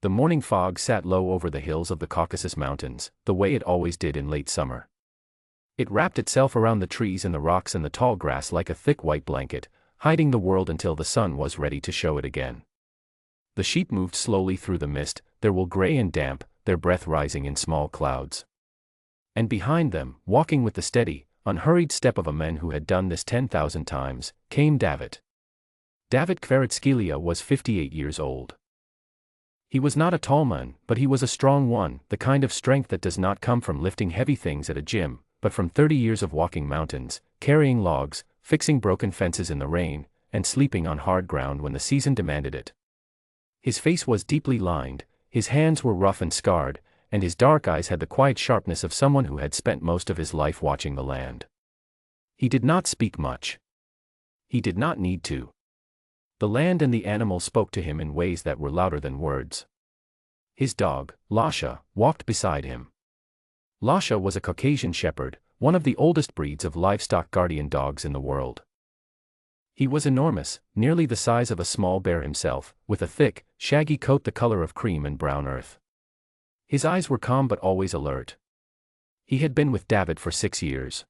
The morning fog sat low over the hills of the Caucasus Mountains, the way it always did in late summer. It wrapped itself around the trees and the rocks and the tall grass like a thick white blanket, hiding the world until the sun was ready to show it again. The sheep moved slowly through the mist, their wool gray and damp, their breath rising in small clouds. And behind them, walking with the steady, unhurried step of a man who had done this 10,000 times, came David. David Kvaratskhelia was 58 years old. He was not a tall man, but he was a strong one, the kind of strength that does not come from lifting heavy things at a gym, but from 30 years of walking mountains, carrying logs, fixing broken fences in the rain, and sleeping on hard ground when the season demanded it. His face was deeply lined, his hands were rough and scarred, and his dark eyes had the quiet sharpness of someone who had spent most of his life watching the land. He did not speak much. He did not need to. The land and the animal spoke to him in ways that were louder than words. His dog, Lasha, walked beside him. Lasha was a Caucasian shepherd, one of the oldest breeds of livestock guardian dogs in the world. He was enormous, nearly the size of a small bear himself, with a thick, shaggy coat the color of cream and brown earth. His eyes were calm but always alert. He had been with David for 6 years.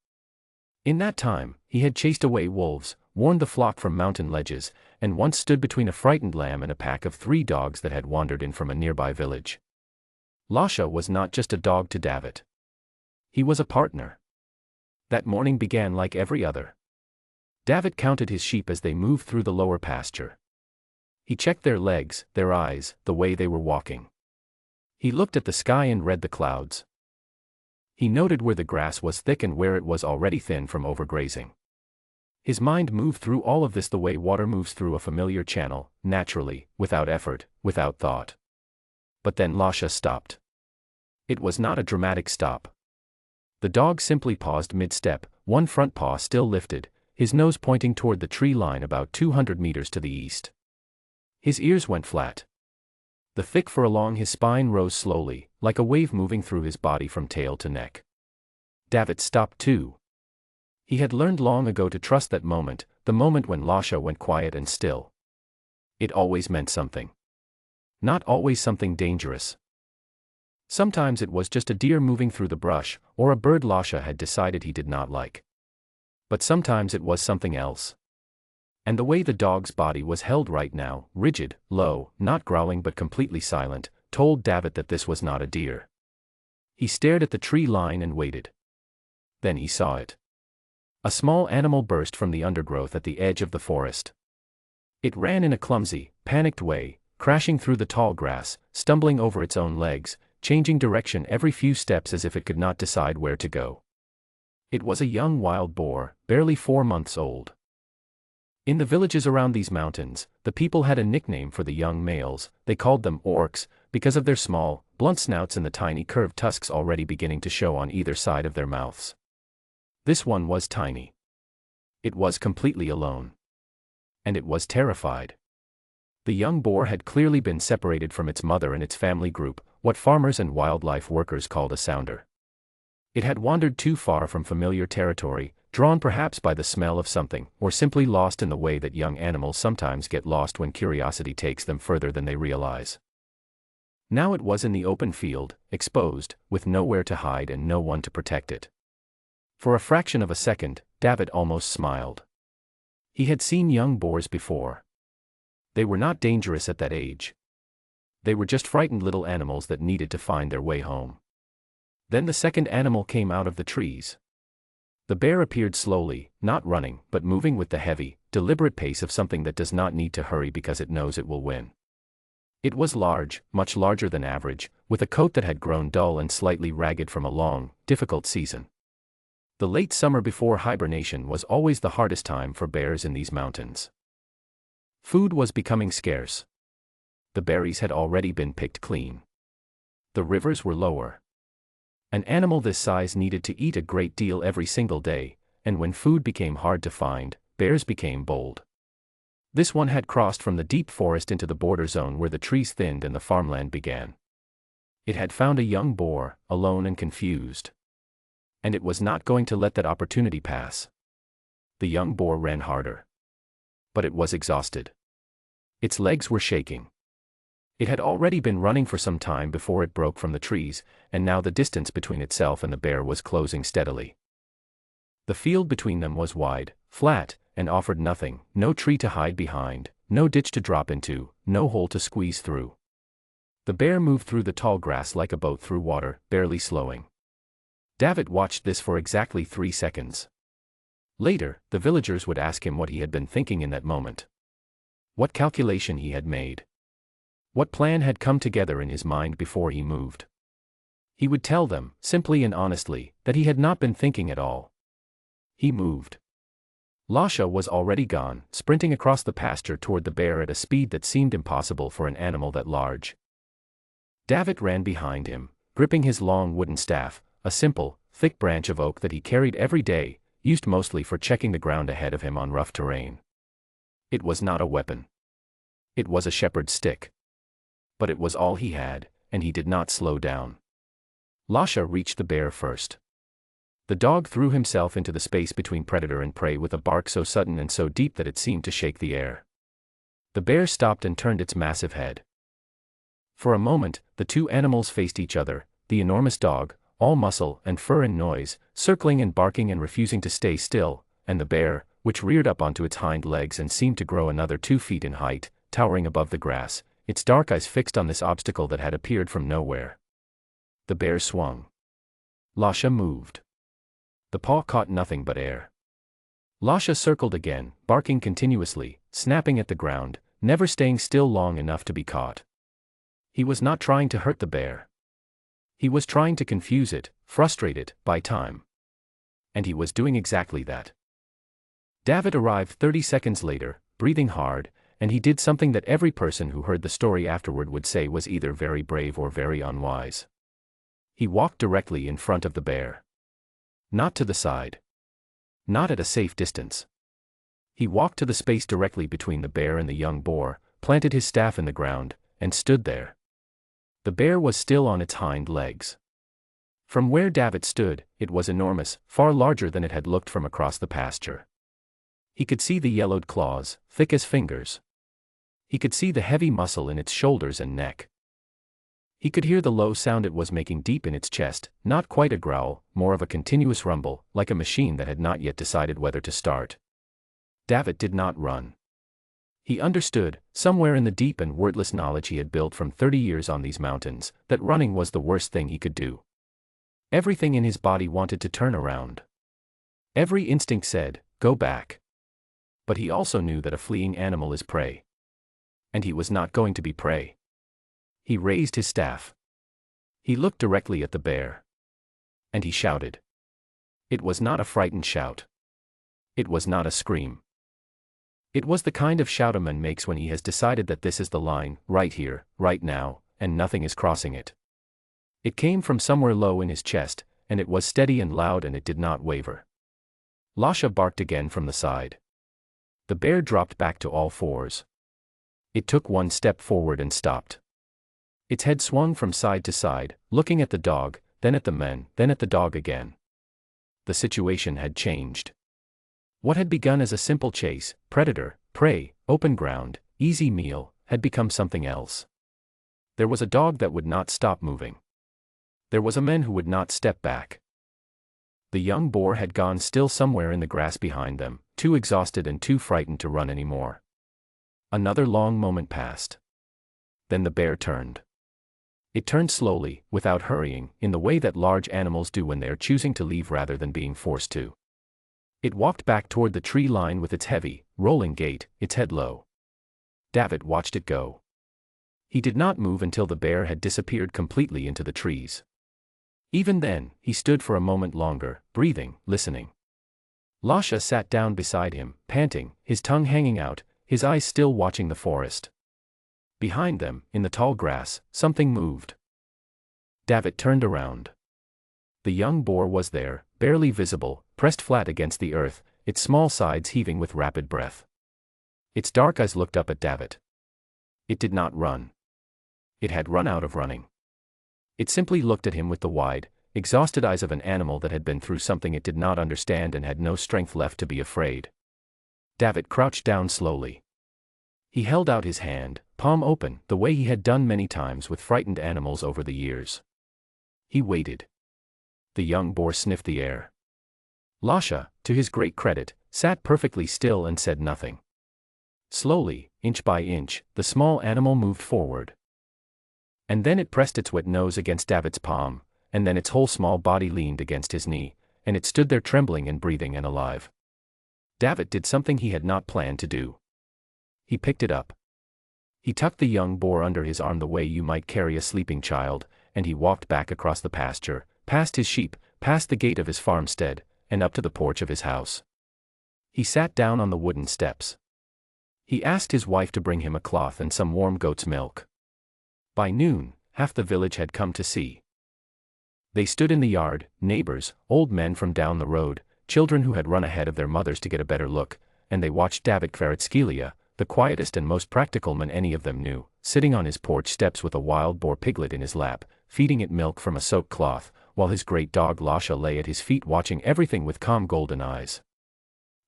In that time, he had chased away wolves, warned the flock from mountain ledges, and once stood between a frightened lamb and a pack of 3 dogs that had wandered in from a nearby village. Lasha was not just a dog to David. He was a partner. That morning began like every other. David counted his sheep as they moved through the lower pasture. He checked their legs, their eyes, the way they were walking. He looked at the sky and read the clouds. He noted where the grass was thick and where it was already thin from overgrazing. His mind moved through all of this the way water moves through a familiar channel, naturally, without effort, without thought. But then Lasha stopped. It was not a dramatic stop. The dog simply paused mid-step, one front paw still lifted, his nose pointing toward the tree line about 200 meters to the east. His ears went flat. The thick fur along his spine rose slowly, like a wave moving through his body from tail to neck. David stopped too. He had learned long ago to trust that moment, the moment when Lasha went quiet and still. It always meant something. Not always something dangerous. Sometimes it was just a deer moving through the brush, or a bird Lasha had decided he did not like. But sometimes it was something else. And the way the dog's body was held right now, rigid, low, not growling but completely silent, told David that this was not a deer. He stared at the tree line and waited. Then he saw it. A small animal burst from the undergrowth at the edge of the forest. It ran in a clumsy, panicked way, crashing through the tall grass, stumbling over its own legs, changing direction every few steps as if it could not decide where to go. It was a young wild boar, barely 4 months old. In the villages around these mountains, the people had a nickname for the young males. They called them orcs, because of their small, blunt snouts and the tiny curved tusks already beginning to show on either side of their mouths. This one was tiny. It was completely alone. And it was terrified. The young boar had clearly been separated from its mother and its family group, what farmers and wildlife workers called a sounder. It had wandered too far from familiar territory, drawn perhaps by the smell of something, or simply lost in the way that young animals sometimes get lost when curiosity takes them further than they realize. Now it was in the open field, exposed, with nowhere to hide and no one to protect it. For a fraction of a second, David almost smiled. He had seen young boars before. They were not dangerous at that age. They were just frightened little animals that needed to find their way home. Then the second animal came out of the trees. The bear appeared slowly, not running, but moving with the heavy, deliberate pace of something that does not need to hurry because it knows it will win. It was large, much larger than average, with a coat that had grown dull and slightly ragged from a long, difficult season. The late summer before hibernation was always the hardest time for bears in these mountains. Food was becoming scarce. The berries had already been picked clean. The rivers were lower. An animal this size needed to eat a great deal every single day, and when food became hard to find, bears became bold. This one had crossed from the deep forest into the border zone where the trees thinned and the farmland began. It had found a young boar, alone and confused. And it was not going to let that opportunity pass. The young boar ran harder. But it was exhausted. Its legs were shaking. It had already been running for some time before it broke from the trees, and now the distance between itself and the bear was closing steadily. The field between them was wide, flat, and offered nothing, no tree to hide behind, no ditch to drop into, no hole to squeeze through. The bear moved through the tall grass like a boat through water, barely slowing. David watched this for exactly 3 seconds. Later, the villagers would ask him what he had been thinking in that moment. What calculation he had made. What plan had come together in his mind before he moved. He would tell them, simply and honestly, that he had not been thinking at all. He moved. Lasha was already gone, sprinting across the pasture toward the bear at a speed that seemed impossible for an animal that large. David ran behind him, gripping his long wooden staff, a simple, thick branch of oak that he carried every day, used mostly for checking the ground ahead of him on rough terrain. It was not a weapon. It was a shepherd's stick. But it was all he had, and he did not slow down. Lasha reached the bear first. The dog threw himself into the space between predator and prey with a bark so sudden and so deep that it seemed to shake the air. The bear stopped and turned its massive head. For a moment, the two animals faced each other, the enormous dog, all muscle and fur and noise, circling and barking and refusing to stay still, and the bear, which reared up onto its hind legs and seemed to grow another 2 feet in height, towering above the grass, its dark eyes fixed on this obstacle that had appeared from nowhere. The bear swung. Lasha moved. The paw caught nothing but air. Lasha circled again, barking continuously, snapping at the ground, never staying still long enough to be caught. He was not trying to hurt the bear. He was trying to confuse it, frustrate it, buy time. And he was doing exactly that. David arrived 30 seconds later, breathing hard, and he did something that every person who heard the story afterward would say was either very brave or very unwise. He walked directly in front of the bear. Not to the side. Not at a safe distance. He walked to the space directly between the bear and the young boar, planted his staff in the ground, and stood there. The bear was still on its hind legs. From where David stood, it was enormous, far larger than it had looked from across the pasture. He could see the yellowed claws, thick as fingers. He could see the heavy muscle in its shoulders and neck. He could hear the low sound it was making deep in its chest, not quite a growl, more of a continuous rumble, like a machine that had not yet decided whether to start. David did not run. He understood, somewhere in the deep and wordless knowledge he had built from 30 years on these mountains, that running was the worst thing he could do. Everything in his body wanted to turn around. Every instinct said, go back. But he also knew that a fleeing animal is prey. And he was not going to be prey. He raised his staff. He looked directly at the bear. And he shouted. It was not a frightened shout. It was not a scream. It was the kind of shout a man makes when he has decided that this is the line, right here, right now, and nothing is crossing it. It came from somewhere low in his chest, and it was steady and loud and it did not waver. Lasha barked again from the side. The bear dropped back to all fours. It took one step forward and stopped. Its head swung from side to side, looking at the dog, then at the men, then at the dog again. The situation had changed. What had begun as a simple chase, predator, prey, open ground, easy meal, had become something else. There was a dog that would not stop moving. There was a man who would not step back. The young boar had gone still somewhere in the grass behind them, too exhausted and too frightened to run anymore. Another long moment passed. Then the bear turned. It turned slowly, without hurrying, in the way that large animals do when they are choosing to leave rather than being forced to. It walked back toward the tree line with its heavy, rolling gait, its head low. David watched it go. He did not move until the bear had disappeared completely into the trees. Even then, he stood for a moment longer, breathing, listening. Lasha sat down beside him, panting, his tongue hanging out, his eyes still watching the forest. Behind them, in the tall grass, something moved. David turned around. The young boar was there, barely visible, pressed flat against the earth, its small sides heaving with rapid breath. Its dark eyes looked up at David. It did not run. It had run out of running. It simply looked at him with the wide, exhausted eyes of an animal that had been through something it did not understand and had no strength left to be afraid. David crouched down slowly. He held out his hand, palm open, the way he had done many times with frightened animals over the years. He waited. The young boar sniffed the air. Lasha, to his great credit, sat perfectly still and said nothing. Slowly, inch by inch, the small animal moved forward. And then it pressed its wet nose against David's palm, and then its whole small body leaned against his knee, and it stood there trembling and breathing and alive. David did something he had not planned to do. He picked it up. He tucked the young boar under his arm the way you might carry a sleeping child, and he walked back across the pasture, past his sheep, past the gate of his farmstead, and up to the porch of his house. He sat down on the wooden steps. He asked his wife to bring him a cloth and some warm goat's milk. By noon, half the village had come to see. They stood in the yard, neighbors, old men from down the road, children who had run ahead of their mothers to get a better look, and they watched David Kvaratskhelia, the quietest and most practical man any of them knew, sitting on his porch steps with a wild boar piglet in his lap, feeding it milk from a soaked cloth, while his great dog Lasha lay at his feet watching everything with calm golden eyes.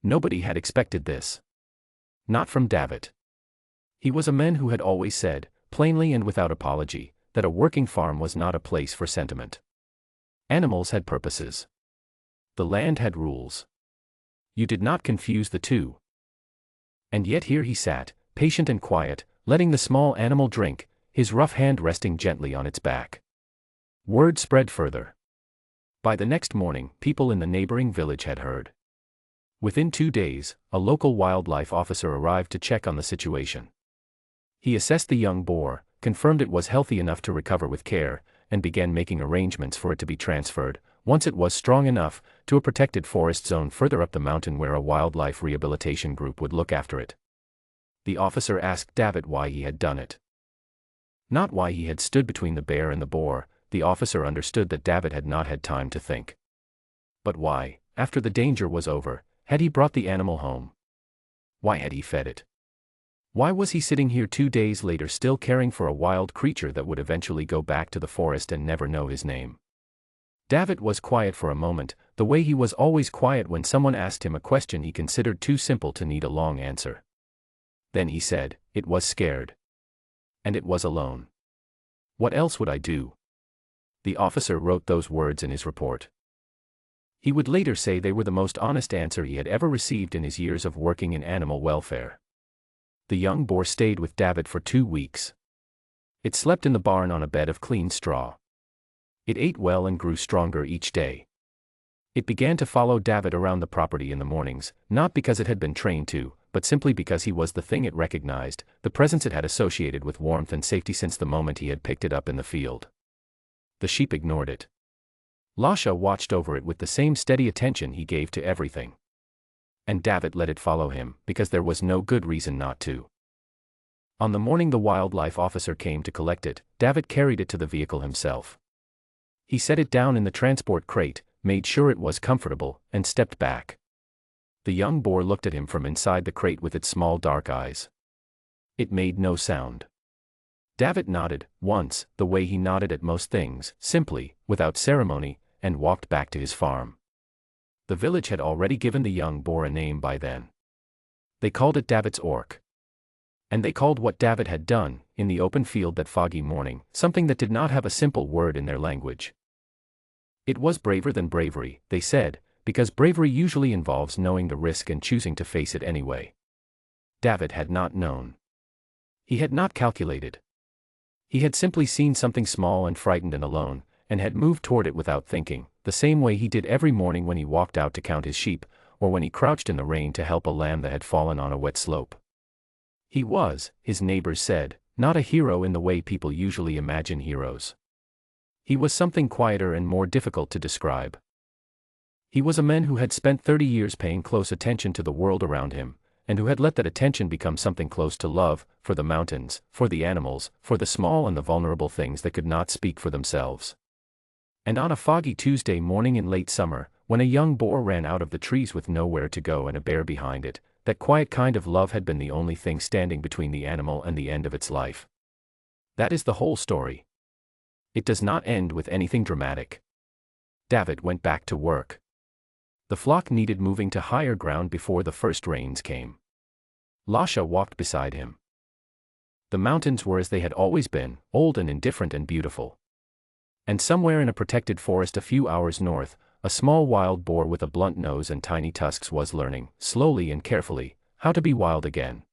Nobody had expected this. Not from David. He was a man who had always said, plainly and without apology, that a working farm was not a place for sentiment. Animals had purposes. The land had rules. You did not confuse the two. And yet here he sat, patient and quiet, letting the small animal drink, his rough hand resting gently on its back. Word spread further. By the next morning, people in the neighboring village had heard. Within 2 days, a local wildlife officer arrived to check on the situation. He assessed the young boar, confirmed it was healthy enough to recover with care, and began making arrangements for it to be transferred, once it was strong enough, to a protected forest zone further up the mountain where a wildlife rehabilitation group would look after it. The officer asked David why he had done it. Not why he had stood between the bear and the boar. The officer understood that David had not had time to think. But why, after the danger was over, had he brought the animal home? Why had he fed it? Why was he sitting here 2 days later still caring for a wild creature that would eventually go back to the forest and never know his name? David was quiet for a moment, the way he was always quiet when someone asked him a question he considered too simple to need a long answer. Then he said, "It was scared. And it was alone. What else would I do?" The officer wrote those words in his report. He would later say they were the most honest answer he had ever received in his years of working in animal welfare. The young boar stayed with David for 2 weeks. It slept in the barn on a bed of clean straw. It ate well and grew stronger each day. It began to follow David around the property in the mornings, not because it had been trained to, but simply because he was the thing it recognized, the presence it had associated with warmth and safety since the moment he had picked it up in the field. The sheep ignored it. Lasha watched over it with the same steady attention he gave to everything. And David let it follow him, because there was no good reason not to. On the morning the wildlife officer came to collect it, David carried it to the vehicle himself. He set it down in the transport crate, made sure it was comfortable, and stepped back. The young boar looked at him from inside the crate with its small dark eyes. It made no sound. David nodded, once, the way he nodded at most things, simply, without ceremony, and walked back to his farm. The village had already given the young boar a name by then. They called it David's Ork. And they called what David had done, in the open field that foggy morning, something that did not have a simple word in their language. It was braver than bravery, they said, because bravery usually involves knowing the risk and choosing to face it anyway. David had not known. He had not calculated. He had simply seen something small and frightened and alone, and had moved toward it without thinking, the same way he did every morning when he walked out to count his sheep, or when he crouched in the rain to help a lamb that had fallen on a wet slope. He was, his neighbors said, not a hero in the way people usually imagine heroes. He was something quieter and more difficult to describe. He was a man who had spent 30 years paying close attention to the world around him, and who had let that attention become something close to love, for the mountains, for the animals, for the small and the vulnerable things that could not speak for themselves. And on a foggy Tuesday morning in late summer, when a young boar ran out of the trees with nowhere to go and a bear behind it, that quiet kind of love had been the only thing standing between the animal and the end of its life. That is the whole story. It does not end with anything dramatic. David went back to work. The flock needed moving to higher ground before the first rains came. Lasha walked beside him. The mountains were as they had always been, old and indifferent and beautiful. And somewhere in a protected forest a few hours north, a small wild boar with a blunt nose and tiny tusks was learning, slowly and carefully, how to be wild again.